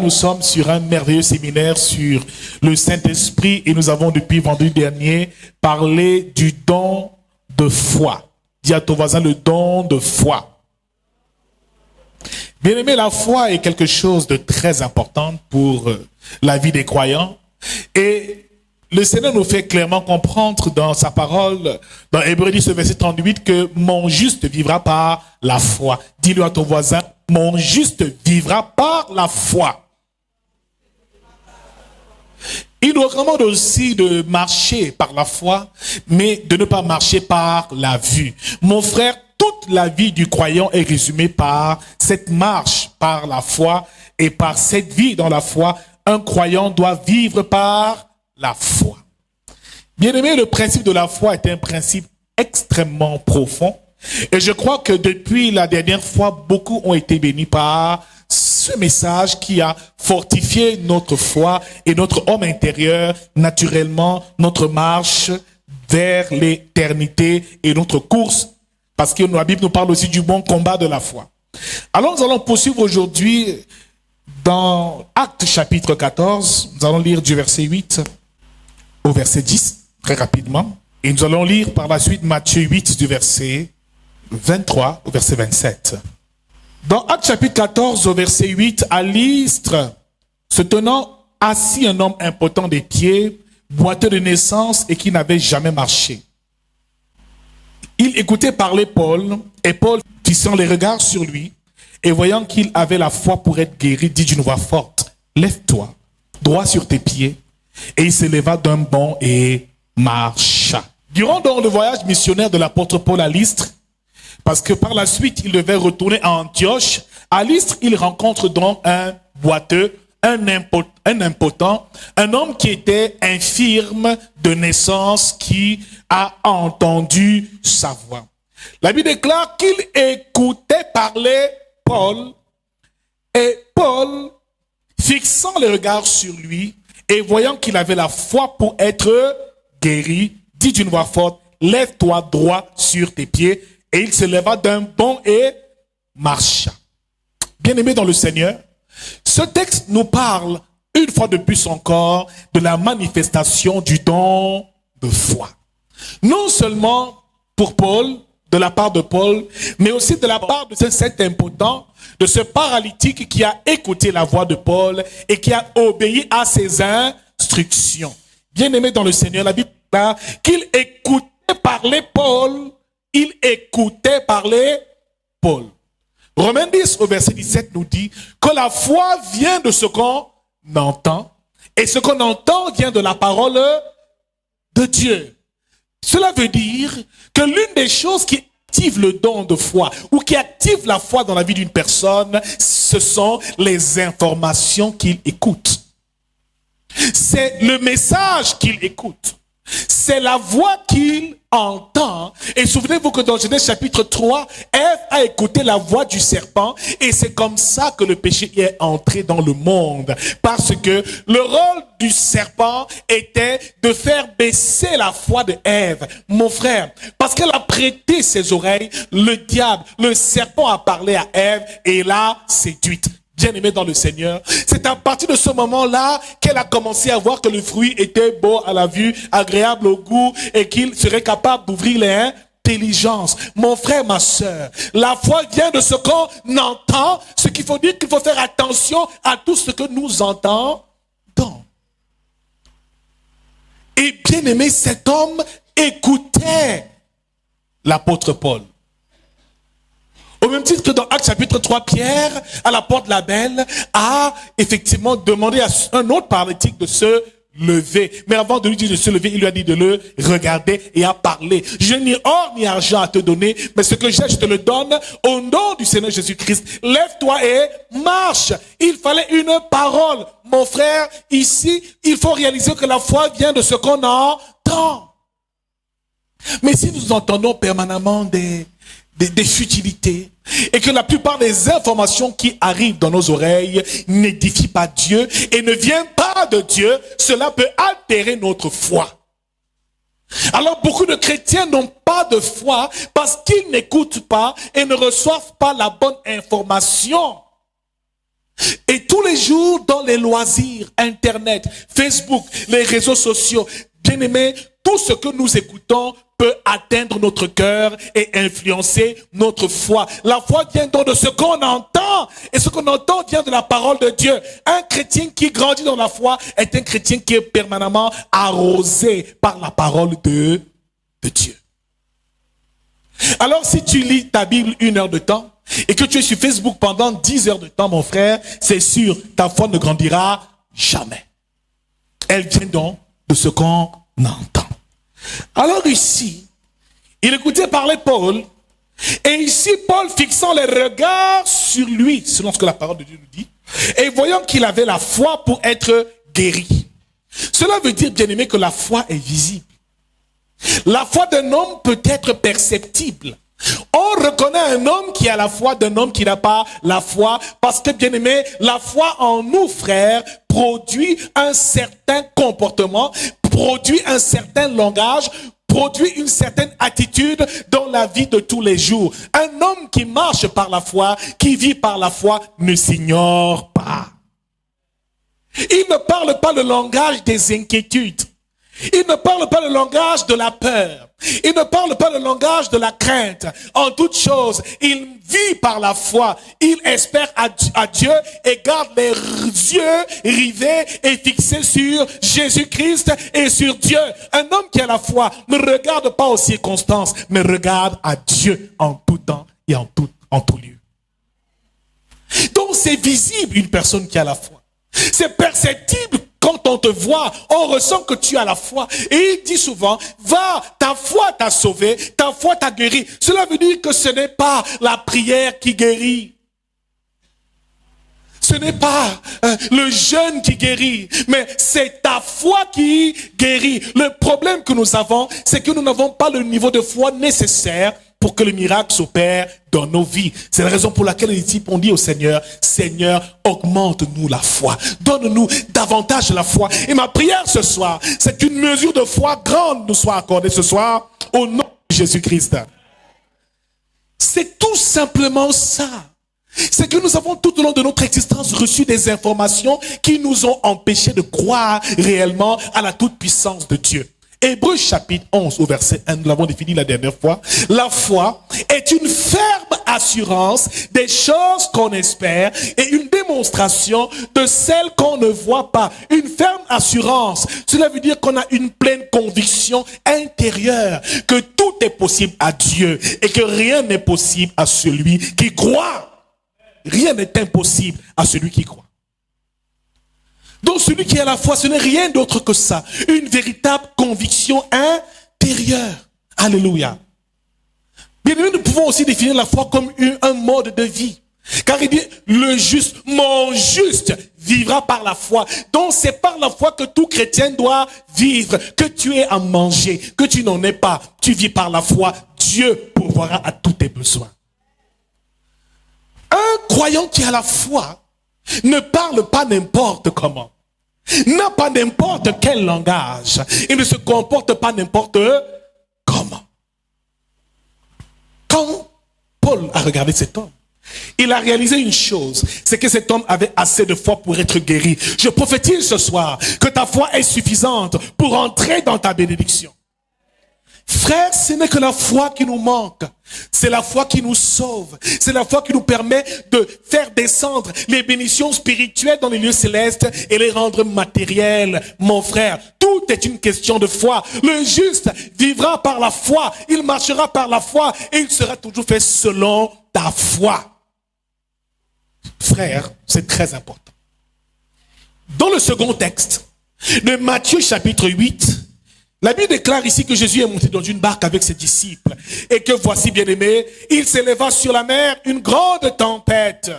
Nous sommes sur un merveilleux séminaire sur le Saint-Esprit et nous avons depuis vendredi dernier parlé du don de foi. Dis à ton voisin le don de foi. Bien-aimé, la foi est quelque chose de très important pour la vie des croyants et le Seigneur nous fait clairement comprendre dans sa parole, dans Hébreux 10, verset 38, que mon juste vivra par la foi. Dis-le à ton voisin, mon juste vivra par la foi. Il nous recommande aussi de marcher par la foi, mais de ne pas marcher par la vue. Mon frère, toute la vie du croyant est résumée par cette marche par la foi et par cette vie dans la foi. Un croyant doit vivre par la foi. Bien-aimé, le principe de la foi est un principe extrêmement profond. Et je crois que depuis la dernière fois, beaucoup ont été bénis par ce message qui a fortifié notre foi et notre homme intérieur, naturellement, notre marche vers l'éternité et notre course, parce que la Bible nous parle aussi du bon combat de la foi. Alors nous allons poursuivre aujourd'hui dans Actes chapitre 14, nous allons lire du verset 8 au verset 10, très rapidement, et nous allons lire par la suite Matthieu 8 du verset 23 au verset 27. Dans Actes chapitre 14 au verset 8, à Lystre, se tenant assis un homme impotent des pieds, boiteux de naissance et qui n'avait jamais marché. Il écoutait parler Paul, et Paul, fixant les regards sur lui, et voyant qu'il avait la foi pour être guéri, dit d'une voix forte, « Lève-toi, droit sur tes pieds. » Et il s'éleva d'un bond et marcha. Durant donc le voyage missionnaire de l'apôtre Paul à Lystre, parce que par la suite, il devait retourner à Antioche. À Lystre, il rencontre donc un boiteux, un impotent, un homme qui était infirme de naissance, qui a entendu sa voix. La Bible déclare qu'il écoutait parler Paul, et Paul, fixant les regards sur lui, et voyant qu'il avait la foi pour être guéri, dit d'une voix forte, « Lève-toi droit sur tes pieds. » Et il se leva d'un bond et marcha. Bien-aimé dans le Seigneur, ce texte nous parle une fois de plus encore de la manifestation du don de foi. Non seulement pour Paul, de la part de Paul, mais aussi de la part de cet impotent, de ce paralytique qui a écouté la voix de Paul et qui a obéi à ses instructions. Bien-aimé dans le Seigneur, la Bible dit qu'il écoutait parler Paul. Il écoutait parler Paul. Romains 10 au verset 17 nous dit que la foi vient de ce qu'on entend et ce qu'on entend vient de la parole de Dieu. Cela veut dire que l'une des choses qui active le don de foi ou qui active la foi dans la vie d'une personne, ce sont les informations qu'il écoute. C'est le message qu'il écoute. C'est la voix qu'il entend. Et souvenez-vous que dans Genèse chapitre 3, Ève a écouté la voix du serpent et c'est comme ça que le péché est entré dans le monde. Parce que le rôle du serpent était de faire baisser la foi de Ève. Mon frère, parce qu'elle a prêté ses oreilles, le diable, le serpent a parlé à Ève et l'a séduite. Bien-aimée dans le Seigneur, c'est à partir de ce moment-là qu'elle a commencé à voir que le fruit était beau à la vue, agréable au goût et qu'il serait capable d'ouvrir les intelligences. Mon frère, ma sœur, la foi vient de ce qu'on entend, ce qu'il faut dire qu'il faut faire attention à tout ce que nous entendons. Et bien-aimé, cet homme écoutait l'apôtre Paul. Au même titre que dans Actes chapitre 3, Pierre, à la porte de la Belle, a effectivement demandé à un autre paralytique de se lever. Mais avant de lui dire de se lever, il lui a dit de le regarder et à parler. Je n'ai or ni argent à te donner, mais ce que j'ai, je te le donne au nom du Seigneur Jésus-Christ. Lève-toi et marche. Il fallait une parole. Mon frère, ici, il faut réaliser que la foi vient de ce qu'on entend. Mais si nous entendons permanemment des futilités et que la plupart des informations qui arrivent dans nos oreilles n'édifient pas Dieu et ne viennent pas de Dieu, cela peut altérer notre foi. Alors beaucoup de chrétiens n'ont pas de foi parce qu'ils n'écoutent pas et ne reçoivent pas la bonne information. Et tous les jours, dans les loisirs, Internet, Facebook, les réseaux sociaux, bien-aimés, tout ce que nous écoutons peut atteindre notre cœur et influencer notre foi. La foi vient donc de ce qu'on entend. Et ce qu'on entend vient de la parole de Dieu. Un chrétien qui grandit dans la foi est un chrétien qui est permanemment arrosé par la parole de Dieu. Alors si tu lis ta Bible 1 heure de temps et que tu es sur Facebook pendant 10 heures de temps, mon frère, c'est sûr, ta foi ne grandira jamais. Elle vient donc de ce qu'on entend. Alors ici, il écoutait parler Paul, et ici Paul fixant les regards sur lui, selon ce que la parole de Dieu nous dit, et voyant qu'il avait la foi pour être guéri. Cela veut dire, bien-aimé, que la foi est visible. La foi d'un homme peut être perceptible. On reconnaît un homme qui a la foi d'un homme qui n'a pas la foi, parce que, bien aimé, la foi en nous, frères, produit un certain comportement, produit un certain langage, produit une certaine attitude dans la vie de tous les jours. Un homme qui marche par la foi, qui vit par la foi, ne s'ignore pas. Il ne parle pas le langage des inquiétudes. Il ne parle pas le langage de la peur. Il ne parle pas le langage de la crainte. En toute chose, il vit par la foi. Il espère à Dieu et garde les yeux rivés et fixés sur Jésus-Christ et sur Dieu. Un homme qui a la foi ne regarde pas aux circonstances, mais regarde à Dieu en tout temps et en tout lieu. Donc c'est visible une personne qui a la foi. C'est perceptible. Quand on te voit, on ressent que tu as la foi. Et il dit souvent, va, ta foi t'a sauvé, ta foi t'a guéri. Cela veut dire que ce n'est pas la prière qui guérit. Ce n'est pas le jeûne qui guérit, mais c'est ta foi qui guérit. Le problème que nous avons, c'est que nous n'avons pas le niveau de foi nécessaire pour que le miracle s'opère dans nos vies. C'est la raison pour laquelle on dit au Seigneur, Seigneur, augmente-nous la foi. Donne-nous davantage la foi. Et ma prière ce soir, c'est qu'une mesure de foi grande nous soit accordée ce soir, au nom de Jésus-Christ. C'est tout simplement ça. C'est que nous avons tout au long de notre existence reçu des informations qui nous ont empêchés de croire réellement à la toute-puissance de Dieu. Hébreux chapitre 11 au verset 1, nous l'avons défini la dernière fois. La foi est une ferme assurance des choses qu'on espère et une démonstration de celles qu'on ne voit pas. Une ferme assurance, cela veut dire qu'on a une pleine conviction intérieure que tout est possible à Dieu et que rien n'est possible à celui qui croit. Rien n'est impossible à celui qui croit. Donc celui qui a la foi, ce n'est rien d'autre que ça. Une véritable conviction intérieure. Alléluia. Bien évidemment, nous pouvons aussi définir la foi comme un mode de vie. Car il dit, le juste, mon juste, vivra par la foi. Donc c'est par la foi que tout chrétien doit vivre. Que tu aies à manger, que tu n'en aies pas, tu vis par la foi. Dieu pourvoira à tous tes besoins. Un croyant qui a la foi ne parle pas n'importe comment, n'a pas n'importe quel langage, il ne se comporte pas n'importe comment. Quand Paul a regardé cet homme, il a réalisé une chose, c'est que cet homme avait assez de foi pour être guéri. Je prophétise ce soir que ta foi est suffisante pour entrer dans ta bénédiction. Frère, ce n'est que la foi qui nous manque. C'est la foi qui nous sauve. C'est la foi qui nous permet de faire descendre les bénédictions spirituelles dans les lieux célestes et les rendre matérielles. Mon frère, tout est une question de foi. Le juste vivra par la foi. Il marchera par la foi et il sera toujours fait selon ta foi. Frère, c'est très important. Dans le second texte de Matthieu chapitre 8, la Bible déclare ici que Jésus est monté dans une barque avec ses disciples et que voici, bien aimé, il s'éleva sur la mer une grande tempête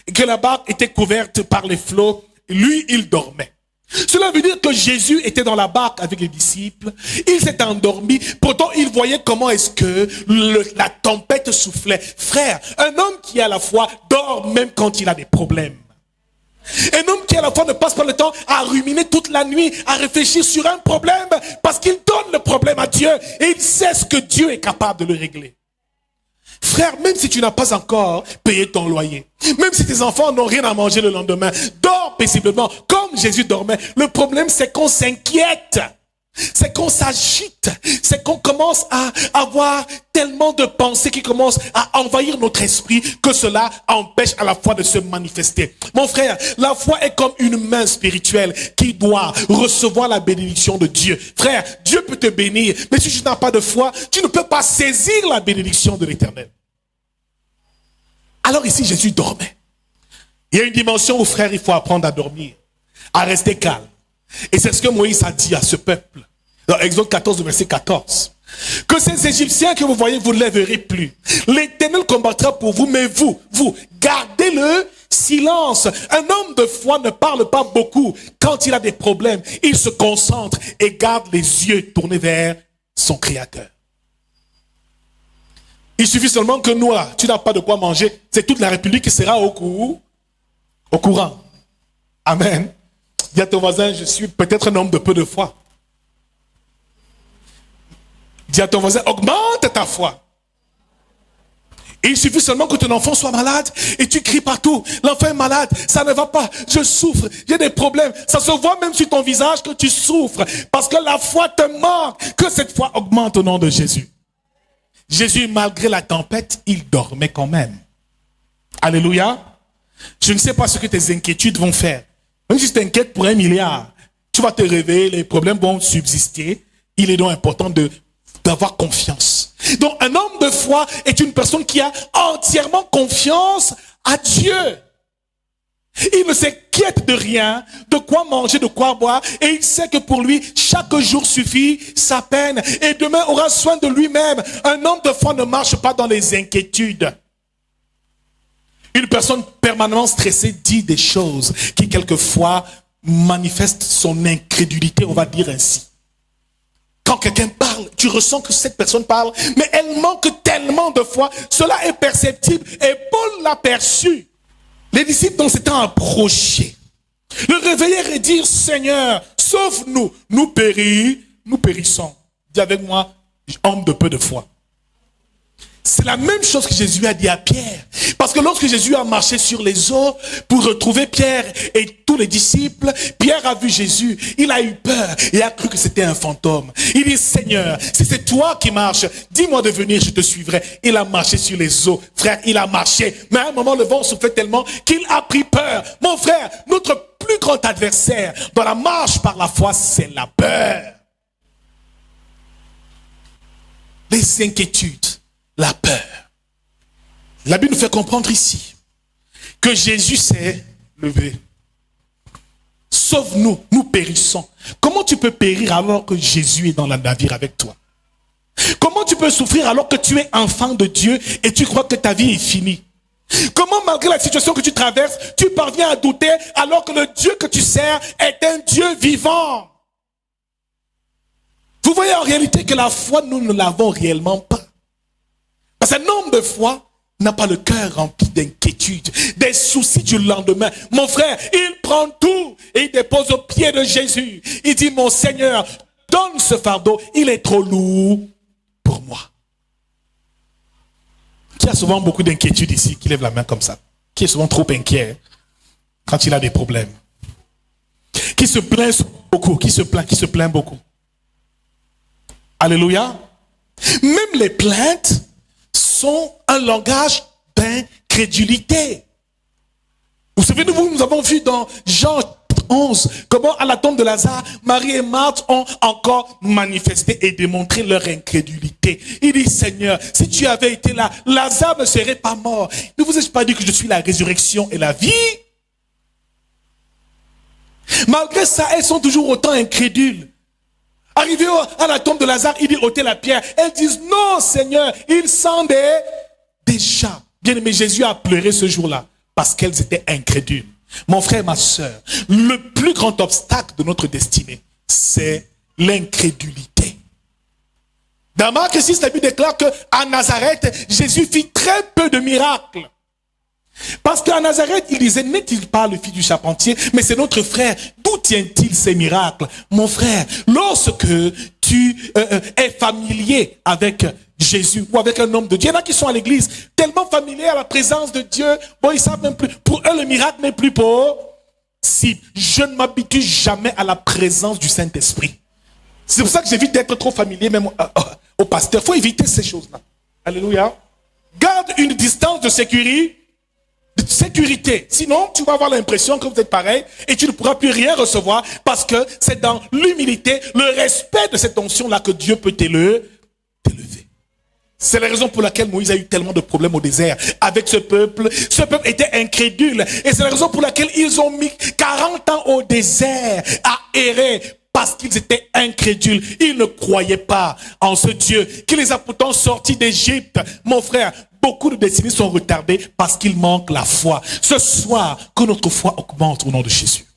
et que la barque était couverte par les flots. Lui, il dormait. Cela veut dire que Jésus était dans la barque avec les disciples, il s'est endormi, pourtant il voyait comment est-ce que la tempête soufflait. Frère, un homme qui a la foi dort même quand il a des problèmes. Un homme qui à la fois ne passe pas le temps à ruminer toute la nuit, à réfléchir sur un problème, parce qu'il donne le problème à Dieu et il sait ce que Dieu est capable de le régler. Frère, même si tu n'as pas encore payé ton loyer, même si tes enfants n'ont rien à manger le lendemain, dors paisiblement comme Jésus dormait. Le problème, c'est qu'on s'inquiète. C'est qu'on s'agite, c'est qu'on commence à avoir tellement de pensées qui commencent à envahir notre esprit que cela empêche à la foi de se manifester. Mon frère, la foi est comme une main spirituelle qui doit recevoir la bénédiction de Dieu. Frère, Dieu peut te bénir, mais si tu n'as pas de foi, tu ne peux pas saisir la bénédiction de l'Éternel. Alors ici, Jésus dormait. Il y a une dimension où, frère, il faut apprendre à dormir, à rester calme. Et c'est ce que Moïse a dit à ce peuple. Dans Exode 14, verset 14. Que ces Égyptiens que vous voyez, vous ne les verrez plus. L'Éternel combattra pour vous, mais vous, gardez le silence. Un homme de foi ne parle pas beaucoup quand il a des problèmes. Il se concentre et garde les yeux tournés vers son Créateur. Il suffit seulement que nous, tu n'as pas de quoi manger. C'est toute la République qui sera au courant. Amen. Dis à ton voisin, je suis peut-être un homme de peu de foi. Dis à ton voisin, augmente ta foi. Et il suffit seulement que ton enfant soit malade et tu cries partout. L'enfant est malade, ça ne va pas, je souffre, j'ai des problèmes. Ça se voit même sur ton visage que tu souffres parce que la foi te manque. Que cette foi augmente au nom de Jésus. Jésus, malgré la tempête, il dormait quand même. Alléluia. Je ne sais pas ce que tes inquiétudes vont faire. Même si tu t'inquiètes pour 1 milliard, tu vas te réveiller, les problèmes vont subsister. Il est donc important d'avoir confiance. Donc un homme de foi est une personne qui a entièrement confiance à Dieu. Il ne s'inquiète de rien, de quoi manger, de quoi boire, et il sait que pour lui, chaque jour suffit sa peine, et demain aura soin de lui-même. Un homme de foi ne marche pas dans les inquiétudes. Une personne permanemment stressée dit des choses qui quelquefois manifestent son incrédulité, on va dire ainsi. Quand quelqu'un parle, tu ressens que cette personne parle, mais elle manque tellement de foi. Cela est perceptible et Paul l'a perçu. Les disciples donc s'étant approchés, le réveiller et dire, Seigneur, sauve-nous, nous périssons. Dis avec moi, homme de peu de foi. C'est la même chose que Jésus a dit à Pierre. Parce que lorsque Jésus a marché sur les eaux pour retrouver Pierre et tous les disciples, Pierre a vu Jésus, il a eu peur et a cru que c'était un fantôme. Il dit, Seigneur, si c'est toi qui marches, dis-moi de venir, je te suivrai. Il a marché sur les eaux. Frère, il a marché. Mais à un moment, le vent soufflait tellement qu'il a pris peur. Mon frère, notre plus grand adversaire dans la marche par la foi, c'est la peur. Les inquiétudes. La peur. La Bible nous fait comprendre ici que Jésus s'est levé. Sauve-nous, nous périssons. Comment tu peux périr alors que Jésus est dans le navire avec toi? Comment tu peux souffrir alors que tu es enfant de Dieu et tu crois que ta vie est finie? Comment malgré la situation que tu traverses, tu parviens à douter alors que le Dieu que tu sers est un Dieu vivant? Vous voyez en réalité que la foi, nous ne l'avons réellement pas. Parce qu'un homme de foi n'a pas le cœur rempli d'inquiétude, des soucis du lendemain. Mon frère, il prend tout et il dépose aux pieds de Jésus. Il dit, mon Seigneur, donne ce fardeau, il est trop lourd pour moi. Qui a souvent beaucoup d'inquiétude ici, qui lève la main comme ça? Qui est souvent trop inquiet quand il a des problèmes? Qui se plaint beaucoup? Qui se plaint beaucoup? Alléluia. Même les plaintes sont un langage d'incrédulité. Vous savez, nous avons vu dans Jean 11, comment à la tombe de Lazare, Marie et Marthe ont encore manifesté et démontré leur incrédulité. Il dit, Seigneur, si tu avais été là, Lazare ne serait pas mort. Ne vous ai-je pas dit que je suis la résurrection et la vie? Malgré ça, elles sont toujours autant incrédules. Arrivé à la tombe de Lazare, il dit ôtez la pierre. Elles disent non Seigneur, il sent des chats. Bien aimé, Jésus a pleuré ce jour-là parce qu'elles étaient incrédules. Mon frère, ma soeur, le plus grand obstacle de notre destinée, c'est l'incrédulité. Dans Marc 6, la Bible déclare qu'à Nazareth, Jésus fit très peu de miracles. Parce qu'à Nazareth, il disait, n'est-il pas le fils du charpentier, mais c'est notre frère. D'où tient-il ces miracles? Mon frère, lorsque tu es familier avec Jésus ou avec un homme de Dieu. Il y en a qui sont à l'église tellement familiers à la présence de Dieu. Bon, ils savent même plus. Pour eux, le miracle n'est plus possible. Je ne m'habitue jamais à la présence du Saint-Esprit. C'est pour ça que j'évite d'être trop familier même au pasteur. Il faut éviter ces choses-là. Alléluia. Garde une distance de sécurité. Sinon, tu vas avoir l'impression que vous êtes pareil et tu ne pourras plus rien recevoir parce que c'est dans l'humilité, le respect de cette onction-là que Dieu peut t'élever. C'est la raison pour laquelle Moïse a eu tellement de problèmes au désert avec ce peuple. Ce peuple était incrédule et c'est la raison pour laquelle ils ont mis 40 ans au désert à errer. Parce qu'ils étaient incrédules, ils ne croyaient pas en ce Dieu qui les a pourtant sortis d'Égypte. Mon frère, beaucoup de destinées sont retardées parce qu'il manque la foi. Ce soir, que notre foi augmente au nom de Jésus.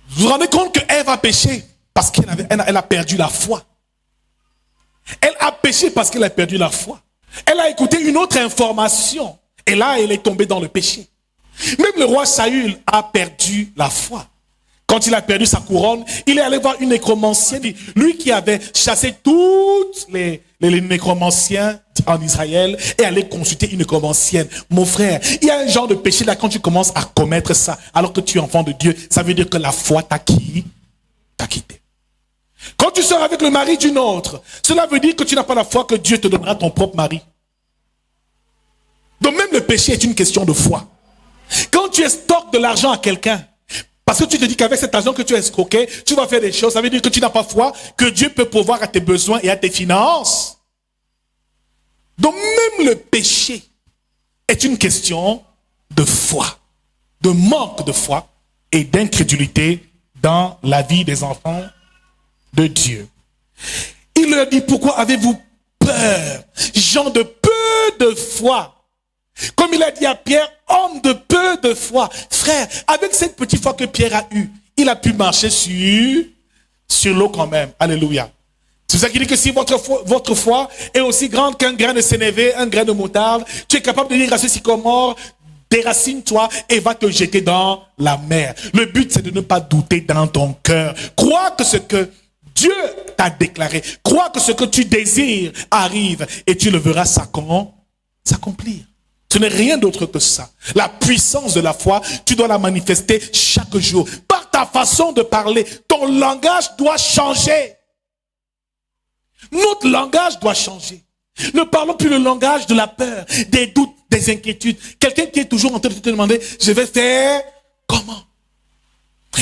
Vous vous rendez compte que Ève a péché parce qu'elle a perdu la foi. Elle a péché parce qu'elle a perdu la foi. Elle a écouté une autre information et là, elle est tombée dans le péché. Même le roi Saül a perdu la foi. Quand il a perdu sa couronne, il est allé voir une nécromancienne. Lui qui avait chassé toutes les nécromanciens en Israël et allé consulter une nécromancienne. Mon frère, il y a un genre de péché là quand tu commences à commettre ça, alors que tu es enfant de Dieu, ça veut dire que la foi t'a quitté. Quand tu sors avec le mari d'une autre, cela veut dire que tu n'as pas la foi que Dieu te donnera ton propre mari. Donc même le péché est une question de foi. Quand tu estorques de l'argent à quelqu'un, parce que tu te dis qu'avec cet argent que tu as escroqué, tu vas faire des choses. Ça veut dire que tu n'as pas foi que Dieu peut pourvoir à tes besoins et à tes finances. Donc même le péché est une question de foi, de manque de foi et d'incrédulité dans la vie des enfants de Dieu. Il leur dit, pourquoi avez-vous peur, gens de peu de foi? Comme il a dit à Pierre, homme de peu de foi. Frère, avec cette petite foi que Pierre a eue, il a pu marcher sur l'eau quand même. Alléluia. C'est pour ça qu'il dit que si votre foi est aussi grande qu'un grain de sénévé, un grain de moutarde, tu es capable de dire à ce sycomore, déracine-toi et va te jeter dans la mer. Le but, c'est de ne pas douter dans ton cœur. Crois que ce que Dieu t'a déclaré, crois que ce que tu désires arrive et tu le verras s'accomplir. Ce n'est rien d'autre que ça. La puissance de la foi, tu dois la manifester chaque jour. Par ta façon de parler, ton langage doit changer. Notre langage doit changer. Ne parlons plus le langage de la peur, des doutes, des inquiétudes. Quelqu'un qui est toujours en train de te demander, je vais faire comment?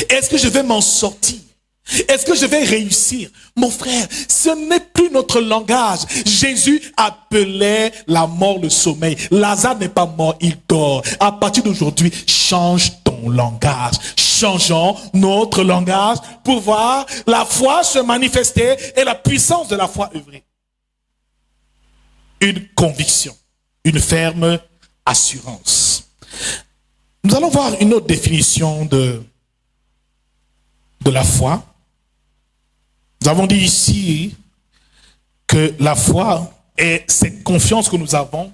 Est-ce que je vais m'en sortir? Est-ce que je vais réussir? Mon frère, ce n'est plus notre langage. Jésus appelait la mort le sommeil. Lazare n'est pas mort, il dort. À partir d'aujourd'hui, change ton langage. Changeons notre langage pour voir la foi se manifester et la puissance de la foi œuvrer. Une conviction, une ferme assurance. Nous allons voir une autre définition de la foi. Nous avons dit ici que la foi est cette confiance que nous avons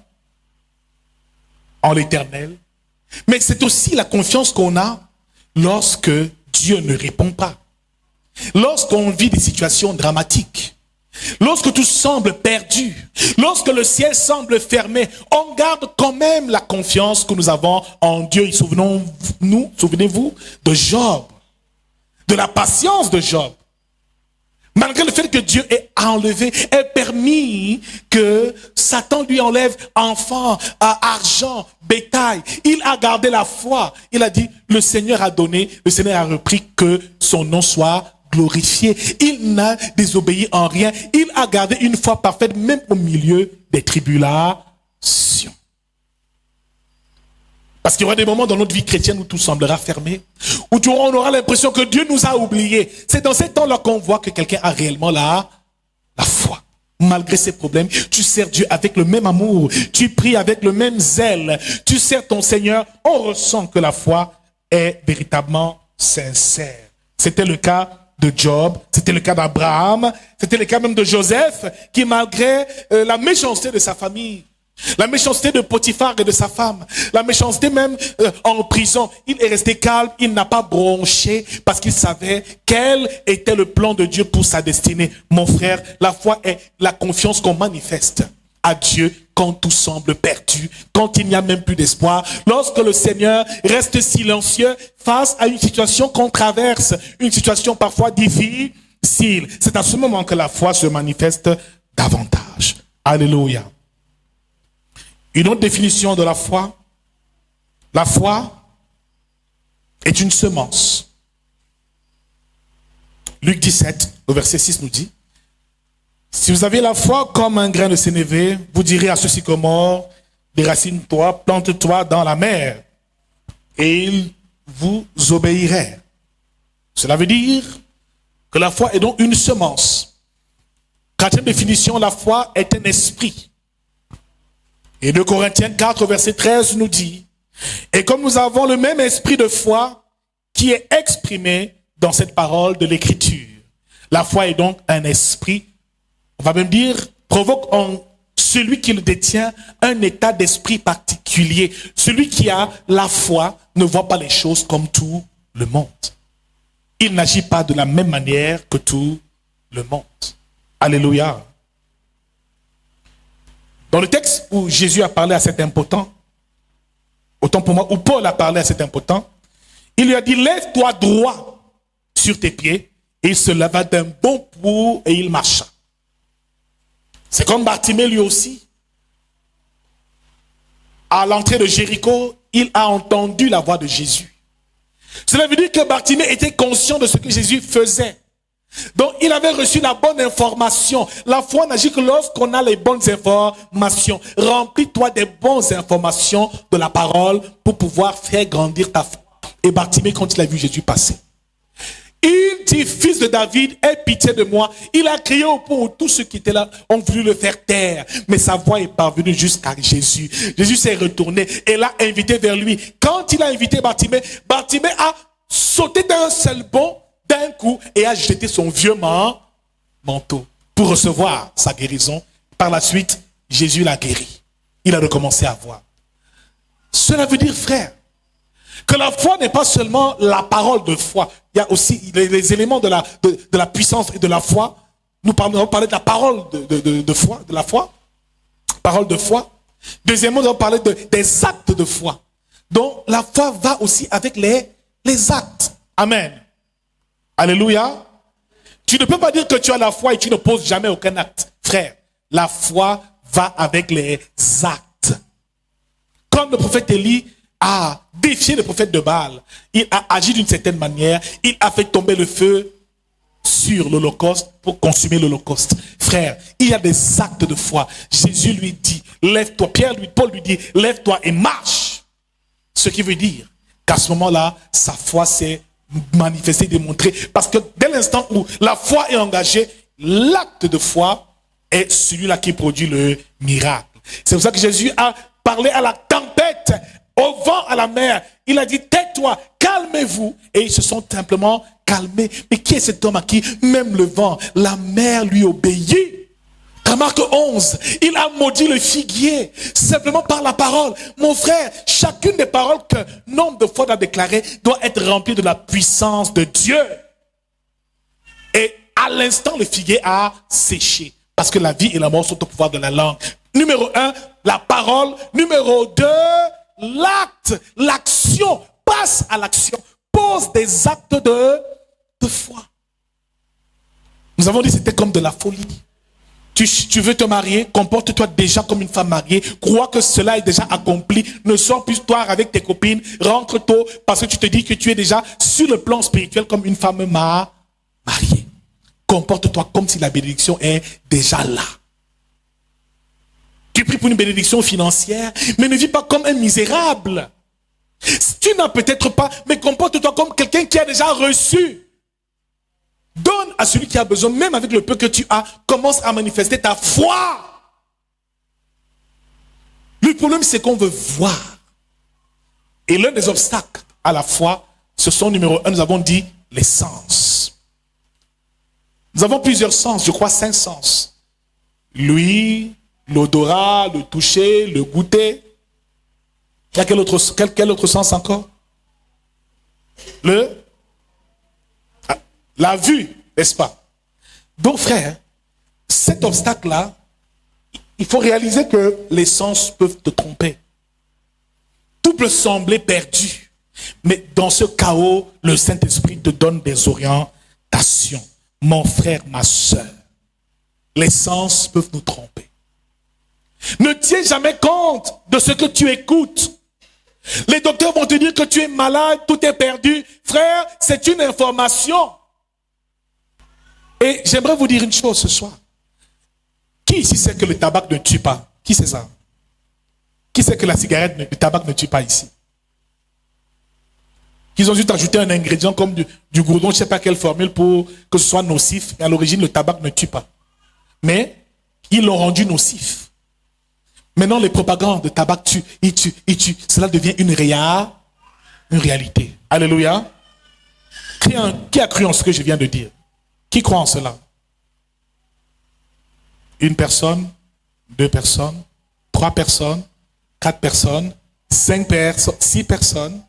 en l'Éternel, mais c'est aussi la confiance qu'on a lorsque Dieu ne répond pas, lorsqu'on vit des situations dramatiques, lorsque tout semble perdu, lorsque le ciel semble fermé, on garde quand même la confiance que nous avons en Dieu. Et souvenez-vous de Job, de la patience de Job. Malgré le fait que Dieu ait enlevé, ait permis que Satan lui enlève enfants, argent, bétail, il a gardé la foi. Il a dit, le Seigneur a donné, le Seigneur a repris, que son nom soit glorifié. Il n'a désobéi en rien. Il a gardé une foi parfaite, même au milieu des tribulations. Parce qu'il y aura des moments dans notre vie chrétienne où tout semblera fermé, où on aura l'impression que Dieu nous a oubliés. C'est dans ces temps-là qu'on voit que quelqu'un a réellement la foi. Malgré ses problèmes, tu sers Dieu avec le même amour, tu pries avec le même zèle, tu sers ton Seigneur, on ressent que la foi est véritablement sincère. C'était le cas de Job, c'était le cas d'Abraham, c'était le cas même de Joseph, qui malgré la méchanceté de sa famille, la méchanceté de Potiphar et de sa femme, la méchanceté même en prison, il est resté calme, il n'a pas bronché parce qu'il savait quel était le plan de Dieu pour sa destinée. Mon frère, la foi est la confiance qu'on manifeste à Dieu quand tout semble perdu, quand il n'y a même plus d'espoir. Lorsque le Seigneur reste silencieux face à une situation qu'on traverse, une situation parfois difficile, c'est à ce moment que la foi se manifeste davantage. Alléluia. Une autre définition de la foi est une semence. Luc 17, au verset 6 nous dit, si vous avez la foi comme un grain de sénévé, vous direz à ce sycomore, déracine-toi, plante-toi dans la mer, et il vous obéirait. Cela veut dire que la foi est donc une semence. Quatrième définition, la foi est un esprit. Et 2 Corinthiens 4, verset 13 nous dit, et comme nous avons le même esprit de foi qui est exprimé dans cette parole de l'Écriture. La foi est donc un esprit, on va même dire, provoque en celui qui le détient un état d'esprit particulier. Celui qui a la foi ne voit pas les choses comme tout le monde. Il n'agit pas de la même manière que tout le monde. Alléluia. Dans le texte où Jésus a parlé à cet impotent, autant pour moi, où Paul a parlé à cet impotent, il lui a dit, lève-toi droit sur tes pieds. Et il se leva d'un bon bout et il marcha. C'est comme Bartimée lui aussi. À l'entrée de Jéricho, il a entendu la voix de Jésus. Cela veut dire que Bartimée était conscient de ce que Jésus faisait. Donc il avait reçu la bonne information. La foi n'agit que lorsqu'on a les bonnes informations. Remplis-toi des bonnes informations de la parole pour pouvoir faire grandir ta foi. Et Bartimée, quand il a vu Jésus passer, il dit, fils de David, aie pitié de moi. Il a crié au point où tous ceux qui étaient là ont voulu le faire taire. Mais sa voix est parvenue jusqu'à Jésus. Jésus s'est retourné et l'a invité vers lui. Quand il a invité Bartimée, Bartimée a sauté d'un seul bond, d'un coup, et a jeté son vieux manteau pour recevoir sa guérison. Par la suite, Jésus l'a guéri. Il a recommencé à voir. Cela veut dire, frère, que la foi n'est pas seulement la parole de foi. Il y a aussi les éléments de la puissance et de la foi. Nous allons parler de la parole de foi, de la foi. Parole de foi. Deuxièmement, nous allons parler des actes de foi. Donc, la foi va aussi avec les actes. Amen. Alléluia. Tu ne peux pas dire que tu as la foi et tu ne poses jamais aucun acte. Frère, la foi va avec les actes. Comme le prophète Élie a défié le prophète de Baal, il a agi d'une certaine manière, il a fait tomber le feu sur l'holocauste pour consumer l'holocauste. Frère, il y a des actes de foi. Jésus lui dit, lève-toi. Paul lui dit, lève-toi et marche. Ce qui veut dire qu'à ce moment-là, sa foi s'est manifestée, démontrée. Parce que dès l'instant où la foi est engagée, l'acte de foi est celui-là qui produit le miracle. C'est pour ça que Jésus a parlé à la tempête, au vent, à la mer. Il a dit, tais-toi, calmez-vous. Et ils se sont simplement calmés. Mais qui est cet homme à qui même le vent, la mer lui obéit? Remarque 11, il a maudit le figuier, simplement par la parole. Mon frère, chacune des paroles que nombre de fois on a déclarées doit être remplie de la puissance de Dieu. Et à l'instant, le figuier a séché. Parce que la vie et la mort sont au pouvoir de la langue. Numéro 1, la parole. Numéro 2, l'acte. L'action. Passe à l'action. Pose des actes de foi. Nous avons dit que c'était comme de la folie. Tu veux te marier, comporte-toi déjà comme une femme mariée. Crois que cela est déjà accompli. Ne sors plus toi avec tes copines. Rentre tôt parce que tu te dis que tu es déjà sur le plan spirituel comme une femme mariée. Comporte-toi comme si la bénédiction est déjà là. Tu pries pour une bénédiction financière, mais ne vis pas comme un misérable. Tu n'as peut-être pas, mais comporte-toi comme quelqu'un qui a déjà reçu. Donne à celui qui a besoin, même avec le peu que tu as, commence à manifester ta foi. Le problème, c'est qu'on veut voir. Et l'un des obstacles à la foi, ce sont numéro 1, nous avons dit les sens. Nous avons plusieurs sens, je crois 5 sens. L'ouïe, l'odorat, le toucher, le goûter. Il y a quel autre sens encore? La vue, n'est-ce pas? Donc frère, cet obstacle-là, il faut réaliser que les sens peuvent te tromper. Tout peut sembler perdu. Mais dans ce chaos, le Saint-Esprit te donne des orientations. Mon frère, ma soeur, les sens peuvent nous tromper. Ne tiens jamais compte de ce que tu écoutes. Les docteurs vont te dire que tu es malade, tout est perdu. Frère, c'est une information. Et j'aimerais vous dire une chose ce soir. Qui ici sait que le tabac ne tue pas? Qui sait ça? Qui sait que la cigarette, le tabac ne tue pas ici? Qu'ils ont juste ajouté un ingrédient comme du goudron, je ne sais pas quelle formule pour que ce soit nocif. Et à l'origine, le tabac ne tue pas. Mais ils l'ont rendu nocif. Maintenant, les propagandes de tabac tuent, ils tuent. Cela devient une réalité. Alléluia. Qui a cru en ce que je viens de dire? Qui croit en cela? Une personne, 2 personnes, 3 personnes, 4 personnes, 5 personnes, 6 personnes,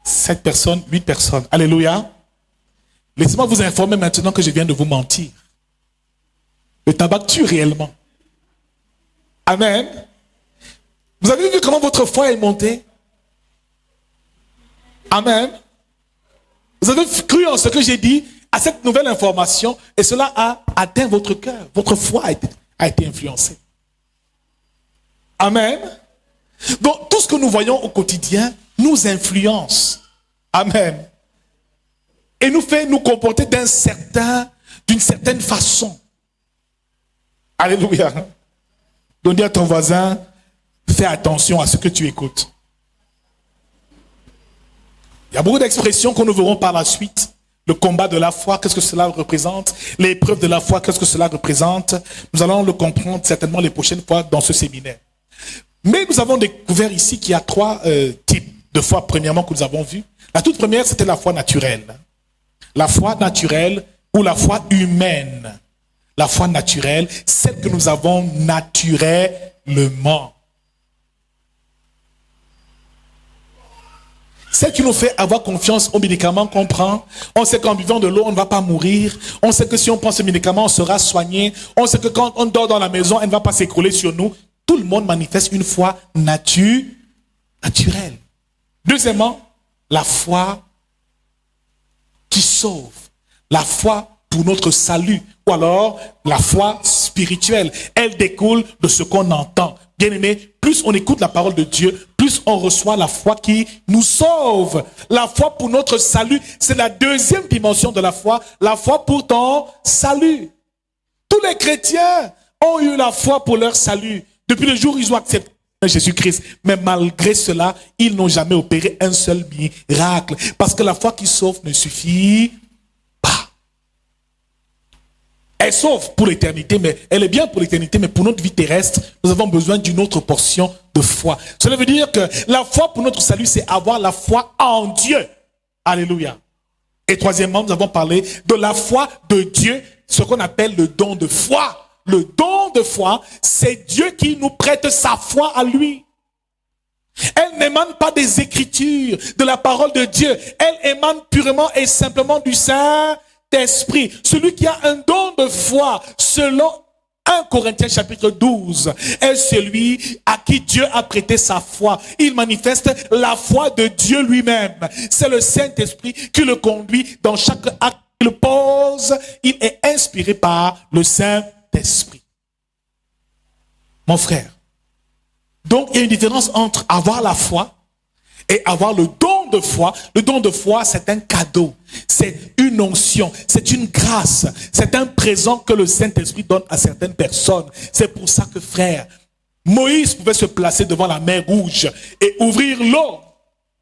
7 personnes, 8 personnes. Alléluia. Laissez-moi vous informer maintenant que je viens de vous mentir. Le tabac tue réellement. Amen. Vous avez vu comment votre foi est montée? Amen. Vous avez cru en ce que j'ai dit, à cette nouvelle information, et cela a atteint votre cœur. Votre foi a été influencée. Amen. Donc, tout ce que nous voyons au quotidien nous influence. Amen. Et nous fait nous comporter d'une certaine façon. Alléluia. Donc, dis à ton voisin, fais attention à ce que tu écoutes. Il y a beaucoup d'expressions que nous verrons par la suite. Le combat de la foi, qu'est-ce que cela représente? L'épreuve de la foi, qu'est-ce que cela représente? Nous allons le comprendre certainement les prochaines fois dans ce séminaire. Mais nous avons découvert ici qu'il y a 3 types de foi, premièrement, que nous avons vus. La toute première, c'était la foi naturelle. La foi naturelle ou la foi humaine. La foi naturelle, celle que nous avons naturellement. Celle qui nous fait avoir confiance aux médicaments qu'on prend. On sait qu'en buvant de l'eau, on ne va pas mourir. On sait que si on prend ce médicament, on sera soigné. On sait que quand on dort dans la maison, elle ne va pas s'écrouler sur nous. Tout le monde manifeste une foi naturelle. Deuxièmement, la foi qui sauve. La foi pour notre salut. Ou alors, la foi spirituelle. Elle découle de ce qu'on entend. Bien-aimé, plus on écoute la parole de Dieu, plus on reçoit la foi qui nous sauve. La foi pour notre salut, c'est la deuxième dimension de la foi pour ton salut. Tous les chrétiens ont eu la foi pour leur salut. Depuis le jour où ils ont accepté Jésus-Christ. Mais malgré cela, ils n'ont jamais opéré un seul miracle. Parce que la foi qui sauve ne suffit pas. Elle sauve pour l'éternité, mais elle est bien pour l'éternité, mais pour notre vie terrestre, nous avons besoin d'une autre portion de foi. Cela veut dire que la foi pour notre salut, c'est avoir la foi en Dieu. Alléluia. Et troisièmement, nous avons parlé de la foi de Dieu, ce qu'on appelle le don de foi. Le don de foi, c'est Dieu qui nous prête sa foi à lui. Elle n'émane pas des Écritures, de la parole de Dieu. Elle émane purement et simplement du Saint-Esprit. Celui qui a un don de foi, selon 1 Corinthiens chapitre 12, est celui à qui Dieu a prêté sa foi. Il manifeste la foi de Dieu lui-même. C'est le Saint-Esprit qui le conduit dans chaque acte qu'il pose. Il est inspiré par le Saint-Esprit. Mon frère, donc il y a une différence entre avoir la foi et avoir le don de foi. Le don de foi, c'est un cadeau, c'est une onction, c'est une grâce, c'est un présent que le Saint-Esprit donne à certaines personnes. C'est pour ça que, frère, Moïse pouvait se placer devant la mer Rouge et ouvrir l'eau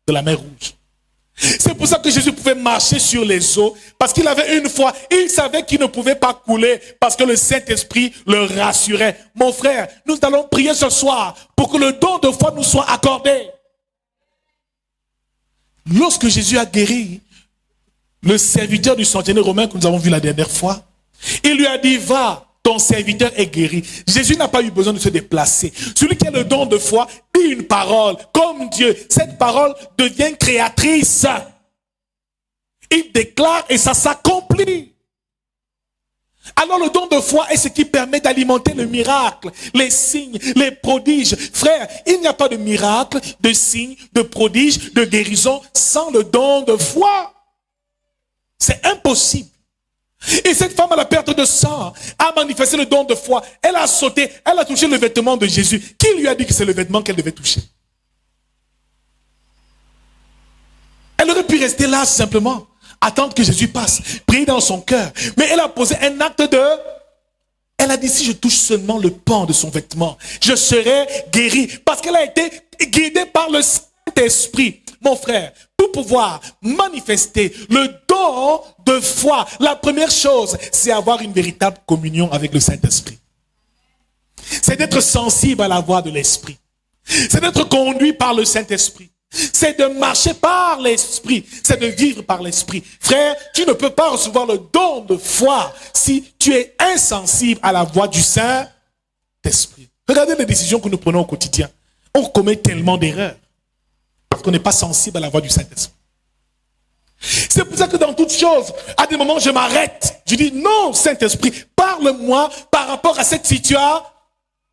de la mer Rouge. C'est pour ça que Jésus pouvait marcher sur les eaux, parce qu'il avait une foi. Il savait qu'il ne pouvait pas couler, parce que le Saint-Esprit le rassurait. Mon frère, nous allons prier ce soir pour que le don de foi nous soit accordé. Lorsque Jésus a guéri le serviteur du centenier romain que nous avons vu la dernière fois, il lui a dit, va, ton serviteur est guéri. Jésus n'a pas eu besoin de se déplacer. Celui qui a le don de foi dit une parole comme Dieu. Cette parole devient créatrice. Il déclare et ça s'accomplit. Alors le don de foi est ce qui permet d'alimenter le miracle, les signes, les prodiges. Frère, il n'y a pas de miracle, de signes, de prodiges, de guérison sans le don de foi. C'est impossible. Et cette femme à la perte de sang a manifesté le don de foi. Elle a sauté, elle a touché le vêtement de Jésus. Qui lui a dit que c'est le vêtement qu'elle devait toucher? Elle aurait pu rester là simplement, attendre que Jésus passe, prier dans son cœur. Mais elle a posé un acte de... Elle a dit, si je touche seulement le pan de son vêtement, je serai guérie. Parce qu'elle a été guidée par le Saint-Esprit. Mon frère, pour pouvoir manifester le don de foi, la première chose, c'est avoir une véritable communion avec le Saint-Esprit. C'est d'être sensible à la voix de l'Esprit. C'est d'être conduit par le Saint-Esprit. C'est de marcher par l'Esprit. C'est de vivre par l'Esprit. Frère, tu ne peux pas recevoir le don de foi si tu es insensible à la voix du Saint-Esprit. Regardez les décisions que nous prenons au quotidien. On commet tellement d'erreurs parce qu'on n'est pas sensible à la voix du Saint-Esprit. C'est pour ça que dans toutes choses, à des moments, je m'arrête. Je dis, non, Saint-Esprit, parle-moi par rapport à cette situation.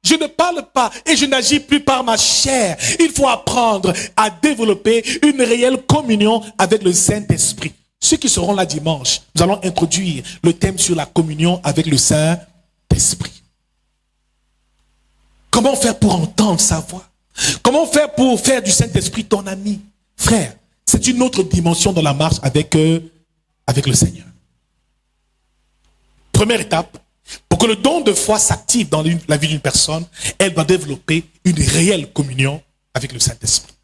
Je ne parle pas et je n'agis plus par ma chair. Il faut apprendre à développer une réelle communion avec le Saint-Esprit. Ceux qui seront là dimanche, nous allons introduire le thème sur la communion avec le Saint-Esprit. Comment faire pour entendre sa voix? Comment faire pour faire du Saint-Esprit ton ami? Frère, c'est une autre dimension dans la marche avec le Seigneur. Première étape, pour que le don de foi s'active dans la vie d'une personne, elle doit développer une réelle communion avec le Saint-Esprit.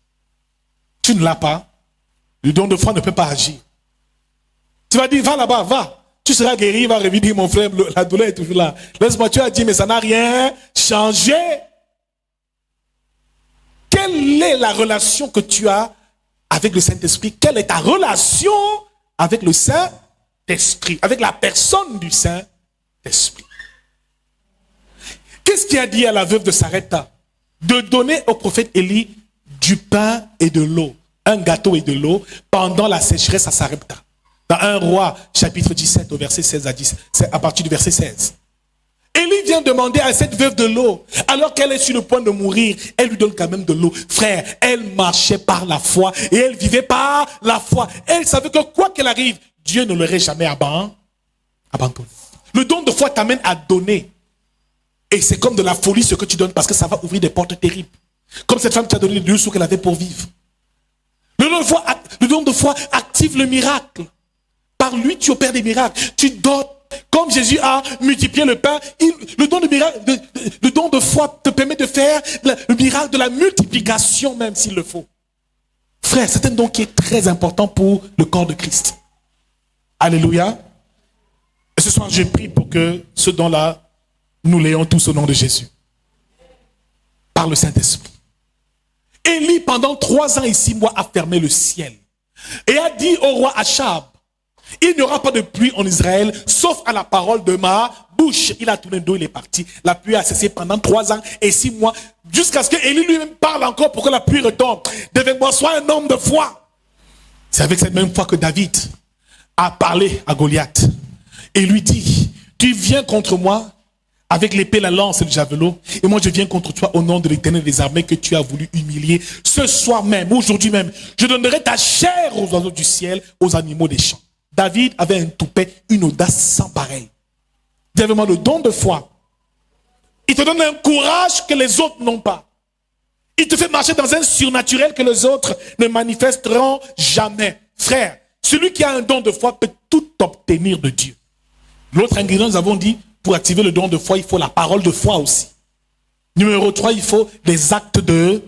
Tu ne l'as pas, le don de foi ne peut pas agir. Tu vas dire, va là-bas, va. Tu seras guéri, va revenir, mon frère, la douleur est toujours là. Laisse-moi, tu as dit, mais ça n'a rien changé. Quelle est la relation que tu as avec le Saint-Esprit? Quelle est ta relation avec le Saint-Esprit, avec la personne du Saint-Esprit? Qu'est-ce qu'il a dit à la veuve de Sarepta? De donner au prophète Élie du pain et de l'eau, un gâteau et de l'eau pendant la sécheresse à Sarepta. Dans 1 Roi, chapitre 17, au verset 16 à 10, c'est à partir du verset 16. Élie vient demander à cette veuve de l'eau, alors qu'elle est sur le point de mourir, elle lui donne quand même de l'eau. Frère, elle marchait par la foi et elle vivait par la foi. Elle savait que quoi qu'il arrive, Dieu ne l'aurait jamais abandonné. Le don de foi t'amène à donner. Et c'est comme de la folie ce que tu donnes parce que ça va ouvrir des portes terribles. Comme cette femme qui a donné les 2 sous qu'elle avait pour vivre. Le don de foi active le miracle. Par lui, tu opères des miracles. Tu donnes. Comme Jésus a multiplié le pain, le don de foi te permet de faire le miracle de la multiplication même s'il le faut. Frère, c'est un don qui est très important pour le corps de Christ. Alléluia. Et ce soir, je prie pour que ce don-là, nous l'ayons tous au nom de Jésus. Par le Saint-Esprit. Élie, pendant 3 ans et 6 mois, a fermé le ciel. Et a dit au roi Achab, il n'y aura pas de pluie en Israël, sauf à la parole de ma bouche. Il a tourné le dos, il est parti. La pluie a cessé pendant 3 ans et 6 mois, jusqu'à ce que Élie lui-même parle encore pour que la pluie retombe. Devez-moi, sois un homme de foi. C'est avec cette même foi que David a parlé à Goliath. Et lui dit, tu viens contre moi avec l'épée, la lance et le javelot, et moi je viens contre toi au nom de l'Éternel des armées que tu as voulu humilier. Ce soir même, aujourd'hui même, je donnerai ta chair aux oiseaux du ciel, aux animaux des champs. David avait un toupet, une audace sans pareil. Il avait le don de foi. Il te donne un courage que les autres n'ont pas. Il te fait marcher dans un surnaturel que les autres ne manifesteront jamais. Frère, celui qui a un don de foi peut tout obtenir de Dieu. L'autre ingrédient, nous avons dit, pour activer le don de foi, il faut la parole de foi aussi. Numéro 3, il faut des actes de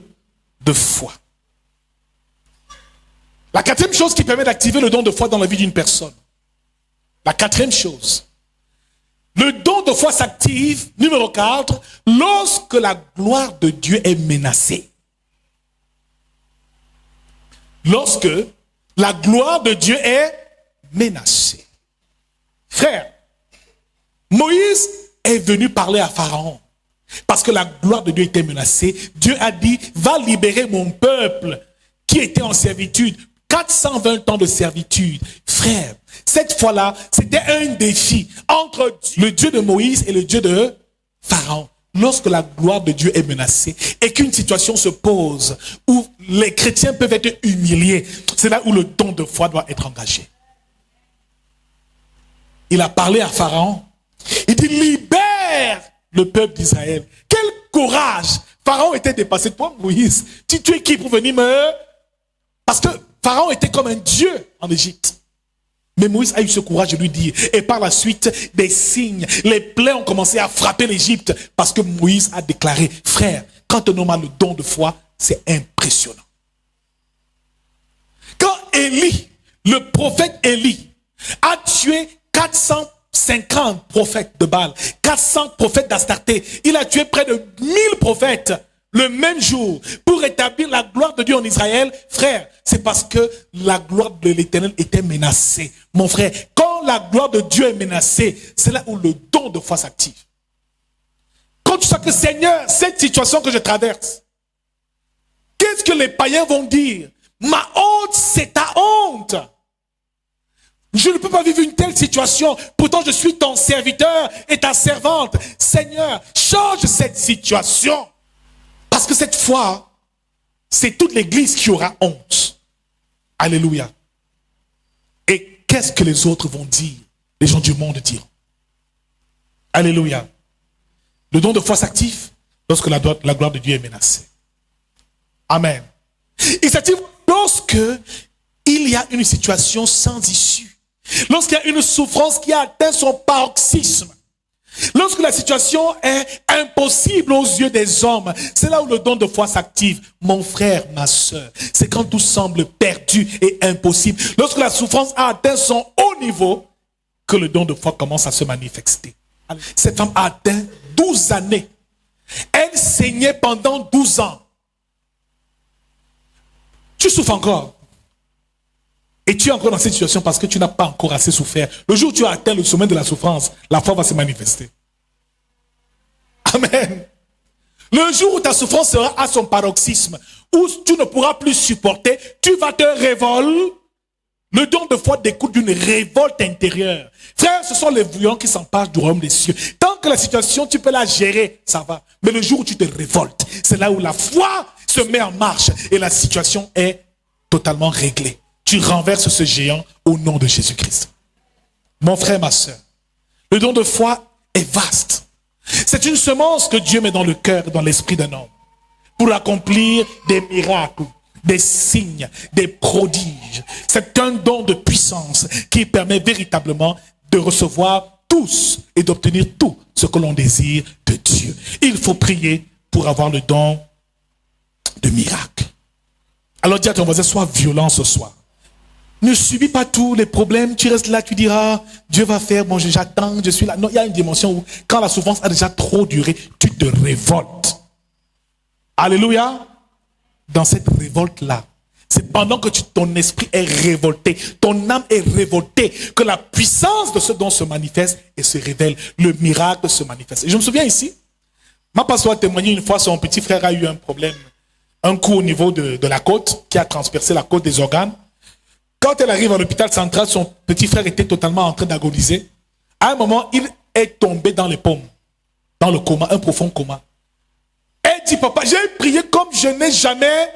foi. La 4e chose qui permet d'activer le don de foi dans la vie d'une personne. La 4e chose. Le don de foi s'active, numéro 4, lorsque la gloire de Dieu est menacée. Lorsque la gloire de Dieu est menacée. Frère, Moïse est venu parler à Pharaon. Parce que la gloire de Dieu était menacée. Dieu a dit, va libérer mon peuple qui était en servitude. 420 ans de servitude. Frère, cette fois-là, c'était un défi entre le Dieu de Moïse et le Dieu de Pharaon. Lorsque la gloire de Dieu est menacée et qu'une situation se pose où les chrétiens peuvent être humiliés, c'est là où le don de foi doit être engagé. Il a parlé à Pharaon. Il dit, libère le peuple d'Israël. Quel courage! Pharaon était dépassé. Toi, Moïse, tu es qui pour venir me... Parce que Pharaon était comme un dieu en Égypte. Mais Moïse a eu ce courage de lui dire. Et par la suite, des signes, les plaies ont commencé à frapper l'Égypte parce que Moïse a déclaré, frère, quand on a le don de foi, c'est impressionnant. Quand Élie, le prophète Élie, a tué 450 prophètes de Baal, 400 prophètes d'Astarté, il a tué près de 1000 prophètes le même jour pour rétablir la gloire de Dieu en Israël. Frère, c'est parce que la gloire de l'Éternel était menacée. Mon frère, quand la gloire de Dieu est menacée, c'est là où le don de foi s'active. Quand tu sens que Seigneur, cette situation que je traverse, qu'est-ce que les païens vont dire? Ma honte, c'est ta honte. Je ne peux pas vivre une telle situation. Pourtant, je suis ton serviteur et ta servante. Seigneur, change cette situation. Parce que cette fois, c'est toute l'église qui aura honte. Alléluia. Et qu'est-ce que les autres vont dire? Les gens du monde diront. Alléluia. Le don de foi s'active lorsque la gloire de Dieu est menacée. Amen. Il s'active lorsque il y a une situation sans issue. Lorsqu'il y a une souffrance qui a atteint son paroxysme. Lorsque la situation est impossible aux yeux des hommes, c'est là où le don de foi s'active. Mon frère, ma soeur, c'est quand tout semble perdu et impossible. Lorsque la souffrance a atteint son haut niveau, que le don de foi commence à se manifester. Cette femme a atteint 12 années. Elle saignait pendant 12 ans. Tu souffres encore. Et tu es encore dans cette situation parce que tu n'as pas encore assez souffert. Le jour où tu as atteint le sommet de la souffrance, la foi va se manifester. Amen. Le jour où ta souffrance sera à son paroxysme, où tu ne pourras plus supporter, tu vas te révolter. Le don de foi découle d'une révolte intérieure. Frère, ce sont les voyants qui s'emparent du royaume des cieux. Tant que la situation, tu peux la gérer, ça va. Mais le jour où tu te révoltes, c'est là où la foi se met en marche et la situation est totalement réglée. Tu renverses ce géant au nom de Jésus-Christ. Mon frère, ma soeur, le don de foi est vaste. C'est une semence que Dieu met dans le cœur et dans l'esprit d'un homme pour accomplir des miracles, des signes, des prodiges. C'est un don de puissance qui permet véritablement de recevoir tous et d'obtenir tout ce que l'on désire de Dieu. Il faut prier pour avoir le don de miracle. Alors dis à ton voisin, sois violent ce soir. Ne subis pas tous les problèmes, tu restes là, tu diras, Dieu va faire, bon j'attends, je suis là. Non, il y a une dimension où, quand la souffrance a déjà trop duré, tu te révoltes. Alléluia. Dans cette révolte-là, c'est pendant que ton esprit est révolté, ton âme est révoltée, que la puissance de ce don se manifeste et se révèle. Le miracle se manifeste. Et je me souviens ici, ma pasteur a témoigné une fois, son petit frère a eu un problème, un coup au niveau de la côte, qui a transpercé la côte des organes. Quand elle arrive à l'hôpital central, son petit frère était totalement en train d'agoniser. À un moment, il est tombé dans les pommes, dans le coma, un profond coma. Elle dit, papa, j'ai prié comme je n'ai jamais.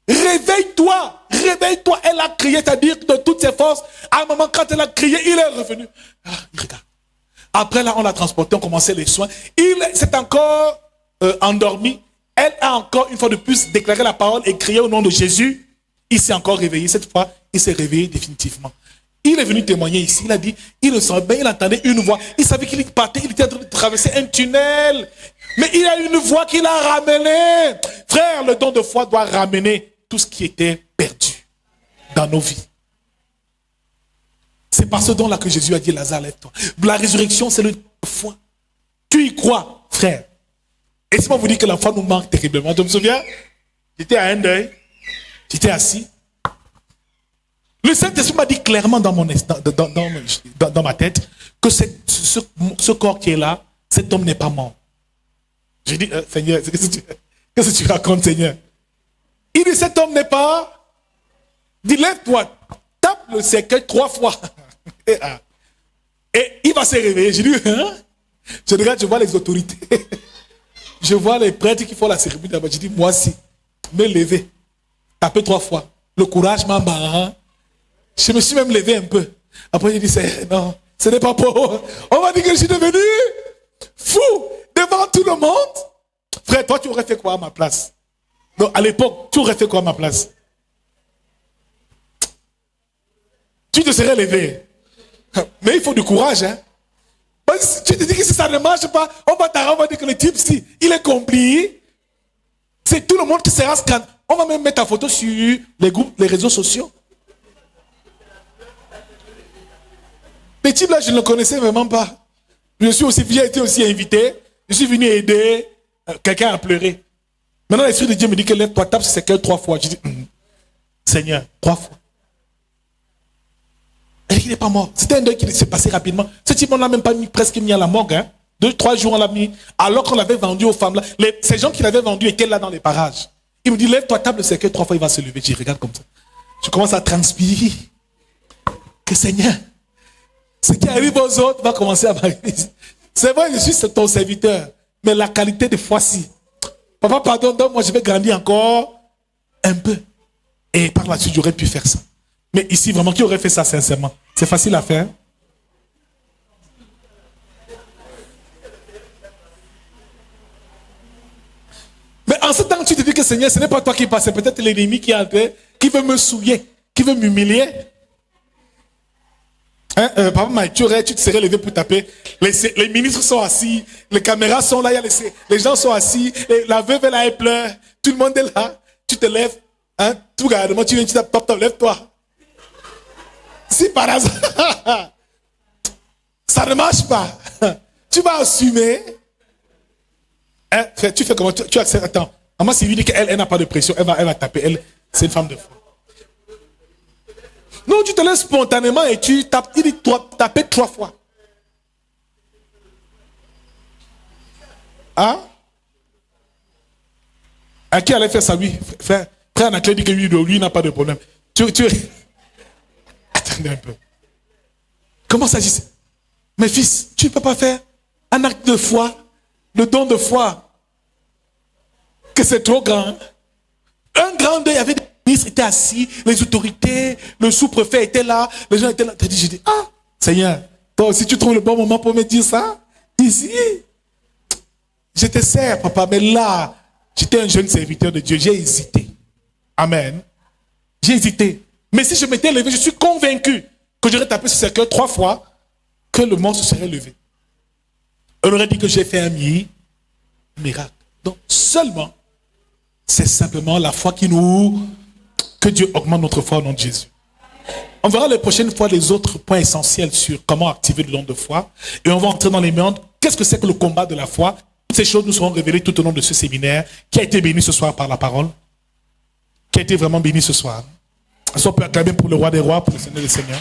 Réveille-toi, réveille-toi. Elle a crié, c'est-à-dire de toutes ses forces. À un moment, quand elle a crié, il est revenu. Ah, il regarde. Après, là, on l'a transporté, on commençait les soins. Il s'est encore endormi. Elle a encore, une fois de plus, déclaré la parole et crié au nom de Jésus. Il s'est encore réveillé. Cette fois, il s'est réveillé définitivement. Il est venu témoigner ici. Il a dit, il le savait bien, il entendait une voix. Il savait qu'il partait, il était en train de traverser un tunnel. Mais il y a une voix qui l'a ramené. Frère, le don de foi doit ramener tout ce qui était perdu dans nos vies. C'est par ce don-là que Jésus a dit, Lazare, lève-toi. La résurrection, c'est le don de foi. Tu y crois, frère. Et c'est pas vous dire que la foi nous manque terriblement. Je me souviens, j'étais à un deuil, j'étais assis. Le Saint-Esprit m'a dit clairement dans ma tête que ce corps qui est là, cet homme n'est pas mort. J'ai dit, Seigneur, qu'est-ce que tu racontes, Seigneur? Il dit, cet homme n'est pas. Il dit, lève-toi, tape le cercueil 3 fois. Et il va se réveiller. Je dis, hein? Je regarde, je vois les autorités. Je vois les prêtres qui font la cérémonie d'abord. Je dis, moi aussi, me lever, taper 3 fois. Le courage m'a marrant. Je me suis même levé un peu. Après, je dis, non, ce n'est pas pour. On va dire que je suis devenu fou devant tout le monde. Frère, toi, tu aurais fait quoi à ma place? Non, à l'époque, tu aurais fait quoi à ma place? Tu te serais levé. Mais il faut du courage, hein. Parce que tu te dis que si ça ne marche pas, on va dire que le type, si, il est compliqué. C'est tout le monde qui sera scanné. On va même mettre ta photo sur les groupes, les réseaux sociaux. Le type là, je ne le connaissais vraiment pas. J'ai été aussi invité. Je suis venu aider. Quelqu'un a pleuré. Maintenant, l'Esprit de Dieu me dit que lève-toi, tape sur ses cœurs 3 fois. Je dis, Seigneur, 3 fois. Et il n'est pas mort. C'était un deuil qui s'est passé rapidement. Ce type, on l'a même pas presque mis à la morgue. Hein. 2-3 jours, on l'a mis. Alors qu'on l'avait vendu aux femmes là. Ces gens qui l'avaient vendu étaient là dans les parages. Il me dit, lève-toi, tape le cercueil 3 fois, il va se lever. Je regarde comme ça. Je commence à transpirer. Que Seigneur, ce qui arrive aux autres va commencer à m'arriver. C'est vrai, je suis ton serviteur. Mais la qualité de foi-ci. Papa, pardon, donc moi je vais grandir encore un peu. Et par la suite, j'aurais pu faire ça. Mais ici, vraiment, qui aurait fait ça sincèrement? C'est facile à faire. Mais en ce temps, tu te dis que Seigneur, ce n'est pas toi qui passe, c'est peut-être l'ennemi qui est entré, qui veut me souiller, qui veut m'humilier. Hein, Papa Mike, tu te serais levé pour taper. Les ministres sont assis, les caméras sont là, les gens sont assis, et la veuve est là, elle pleure, tout le monde est là, tu te lèves, hein, tout gardement, tu viens, tu tapes, lève-toi. Si par hasard, ça ne marche pas, tu vas assumer. Hein, tu fais comment? Tu acceptes. Attends, maman Sylvie dit qu'elle n'a pas de pression, elle va taper, c'est une femme de foi. Non, tu te laisses spontanément et tu tapes. Il dit taper 3 fois. Hein? À qui allait faire ça, lui? Frère Anaclet dit que lui n'a pas de problème. Attendez un peu. Comment ça dit? Mes fils, tu ne peux pas faire un acte de foi, le don de foi, que c'est trop grand. Un grand deuil avec des ministres étaient assis, les autorités, le sous-préfet était là, les gens étaient là. J'ai dit, Seigneur, toi aussi tu trouves le bon moment pour me dire ça? Ici, je te sers, papa, mais là, j'étais un jeune serviteur de Dieu, j'ai hésité. Amen. J'ai hésité. Mais si je m'étais levé, je suis convaincu que j'aurais tapé sur ce cœur 3 fois, que le monstre serait levé. On aurait dit que j'ai fait un miracle. Donc, seulement, c'est simplement la foi que Dieu augmente notre foi au nom de Jésus. On verra les prochaines fois les autres points essentiels sur comment activer le don de foi. Et on va entrer dans les méandres. Qu'est-ce que c'est que le combat de la foi? Toutes ces choses nous seront révélées tout au long de ce séminaire qui a été béni ce soir par la parole. Qui a été vraiment béni ce soir. On peut acclamer pour le roi des rois, pour le Seigneur des seigneurs.